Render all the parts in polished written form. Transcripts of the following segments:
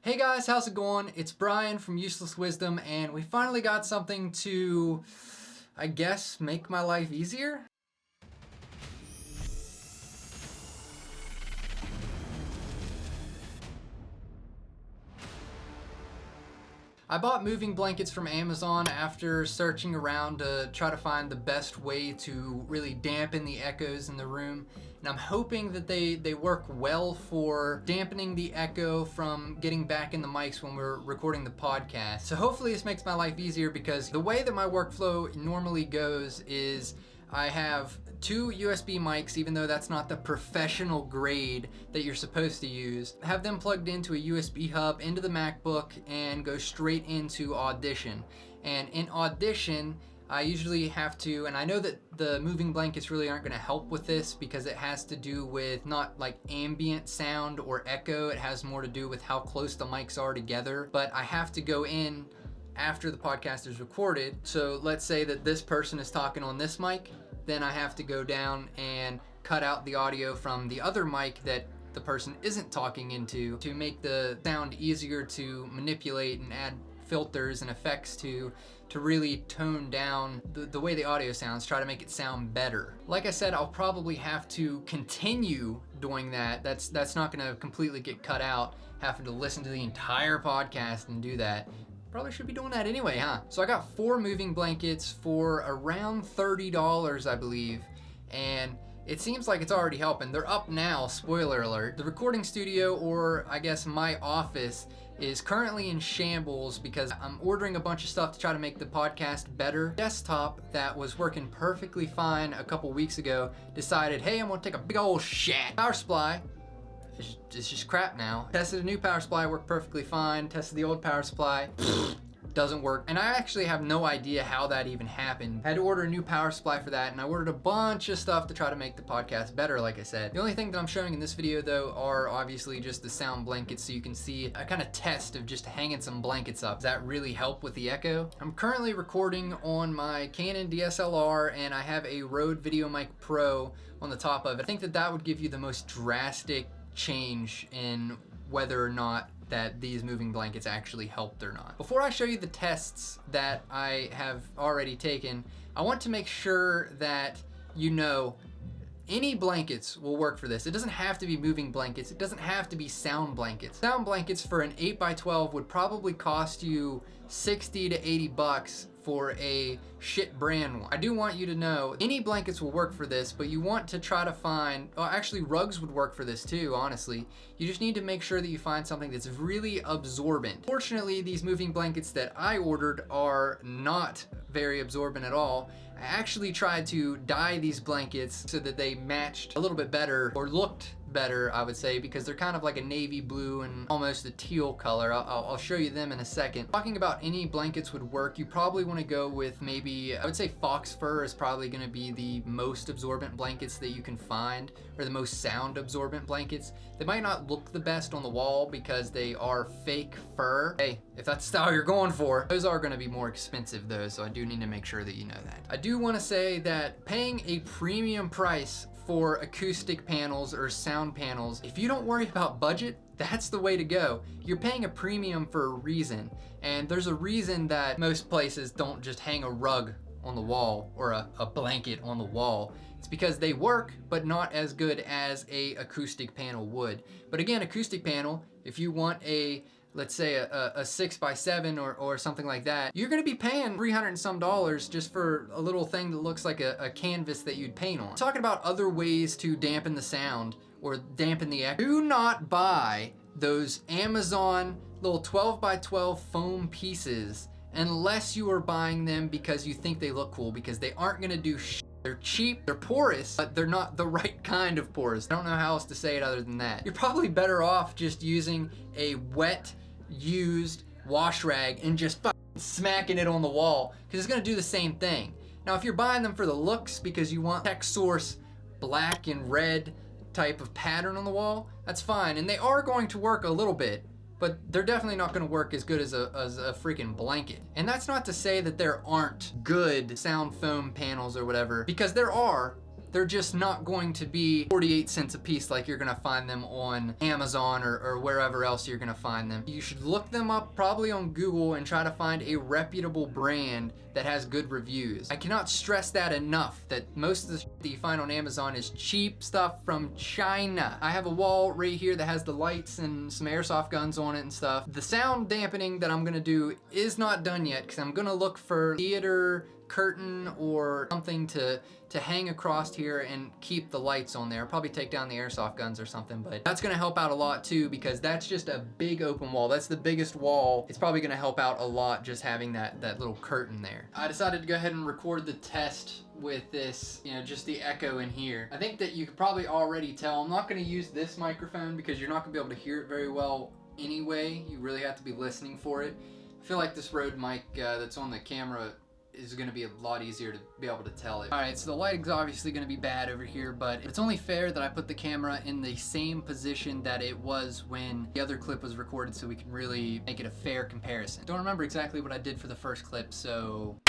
Hey guys, how's it going? It's Brian from Useless Wisdom, and we finally got something to, I guess, make my life easier? I bought moving blankets from Amazon after searching around to try to find the best way to really dampen the echoes in the room. And I'm hoping that they work well for dampening the echo from getting back in the mics when we're recording the podcast. So hopefully this makes my life easier, because the way that my workflow normally goes is I have two USB mics, even though that's not the professional grade that you're supposed to use. Have them plugged into a USB hub into the MacBook and go straight into Audition. And in Audition, I usually have to, and I know that the moving blankets really aren't going to help with this because it has to do with not like ambient sound or echo. It has more to do with how close the mics are together. But I have to go in after the podcast is recorded. So let's say that this person is talking on this mic, then I have to go down and cut out the audio from the other mic that the person isn't talking into to make the sound easier to manipulate and add filters and effects to really tone down the way the audio sounds, try to make it sound better. Like I said, I'll probably have to continue doing that. That's not gonna completely get cut out, having to listen to the entire podcast and do that. Probably should be doing that anyway, huh? So I got 4 moving blankets for around $30, I believe, and it seems like it's already helping. They're up now, spoiler alert. The recording studio, or I guess my office, is currently in shambles because I'm ordering a bunch of stuff to try to make the podcast better. Desktop that was working perfectly fine a couple weeks ago decided, hey, I'm gonna take a big old shit. Power supply, it's just crap now. Tested a new power supply, worked perfectly fine. Tested the old power supply, doesn't work. And I actually have no idea how that even happened. I had to order a new power supply for that, and I ordered a bunch of stuff to try to make the podcast better, like I said. The only thing that I'm showing in this video though are obviously just the sound blankets, so you can see a kind of test of just hanging some blankets up. Does that really help with the echo? I'm currently recording on my Canon DSLR, and I have a Rode VideoMic Pro on the top of it. I think that would give you the most drastic change in whether or not that these moving blankets actually helped or not. Before I show you the tests that I have already taken, I want to make sure that you know any blankets will work for this. It doesn't have to be moving blankets. It doesn't have to be sound blankets. Sound blankets for an 8x12 would probably cost you 60 to 80 bucks for a shit brand one. I do want you to know any blankets will work for this, but you want to try to find, well, actually rugs would work for this too, honestly. You just need to make sure that you find something that's really absorbent. Fortunately, these moving blankets that I ordered are not very absorbent at all. I actually tried to dye these blankets so that they matched a little bit better, or looked better, I would say, because they're kind of like a navy blue and almost a teal color. I'll show you them in a second. Talking about any blankets would work, you probably want to go with maybe, I would say fox fur is probably going to be the most absorbent blankets that you can find, or the most sound absorbent blankets. They might not look the best on the wall because they are fake fur. Hey, if that's the style you're going for, those are going to be more expensive though, so I do need to make sure that you know that. I do want to say that paying a premium price for acoustic panels or sound panels, if you don't worry about budget, that's the way to go. You're paying a premium for a reason, and there's a reason that most places don't just hang a rug on the wall or a blanket on the wall. It's because they work, but not as good as a acoustic panel would. But again, acoustic panel, if you want a, let's say a 6x7 or something like that, you're gonna be paying $300 and some just for a little thing that looks like a canvas that you'd paint on. Talking about other ways to dampen the sound or dampen the echo, do not buy those Amazon little 12x12 foam pieces unless you are buying them because you think they look cool, because they aren't gonna do shit. They're cheap, they're porous, but they're not the right kind of porous. I don't know how else to say it other than that. You're probably better off just using a wet, used wash rag and just fucking smacking it on the wall, because it's gonna do the same thing. Now, if you're buying them for the looks because you want Tech Source black and red type of pattern on the wall, that's fine, and they are going to work a little bit, but they're definitely not gonna work as good as a freaking blanket. And that's not to say that there aren't good sound foam panels or whatever, because there are, They're just not going to be 48 cents a piece like you're gonna find them on Amazon or wherever else you're gonna find them. You should look them up probably on Google and try to find a reputable brand that has good reviews. I cannot stress that enough, that most of the that you find on Amazon is cheap stuff from China. I have a wall right here that has the lights and some airsoft guns on it and stuff. The sound dampening that I'm gonna do is not done yet because I'm gonna look for theater curtain or something to hang across here and keep the lights on there. I'll probably take down the airsoft guns or something, but that's gonna help out a lot too, because that's just a big open wall. That's the biggest wall. It's probably gonna help out a lot just having that little curtain there. I decided to go ahead and record the test with this, you know, just the echo in here. I think that you could probably already tell I'm not gonna use this microphone because you're not gonna be able to hear it very well anyway. You really have to be listening for it. I feel like this Rode mic that's on the camera is going to be a lot easier to be able to tell it. Alright, so the lighting's obviously going to be bad over here, but it's only fair that I put the camera in the same position that it was when the other clip was recorded so we can really make it a fair comparison. Don't remember exactly what I did for the first clip, so...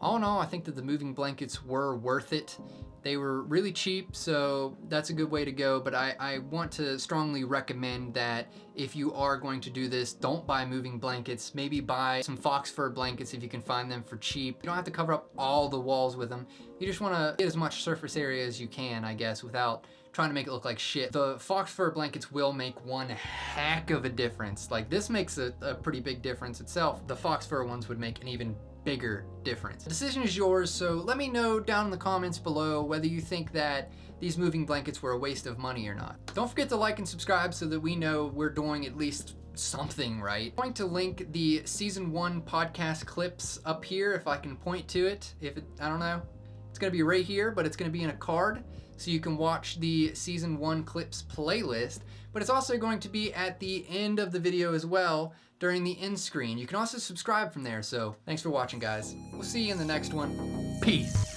All in all, I think that the moving blankets were worth it. They were really cheap, so that's a good way to go, but I want to strongly recommend that if you are going to do this, don't buy moving blankets. Maybe buy some fox fur blankets if you can find them for cheap. You don't have to cover up all the walls with them. You just want to get as much surface area as you can, I guess, without trying to make it look like shit. The fox fur blankets will make one heck of a difference. Like, this makes a pretty big difference itself. The fox fur ones would make an even bigger difference. The decision is yours, so let me know down in the comments below whether you think that these moving blankets were a waste of money or not. Don't forget to like and subscribe so that we know we're doing at least something right. I'm going to link the season 1 podcast clips up here if I can point to it. I don't know. It's gonna be right here, but it's gonna be in a card so you can watch the season 1 clips playlist, but it's also going to be at the end of the video as well during the end screen. You can also subscribe from there, so thanks for watching, guys. We'll see you in the next one. Peace.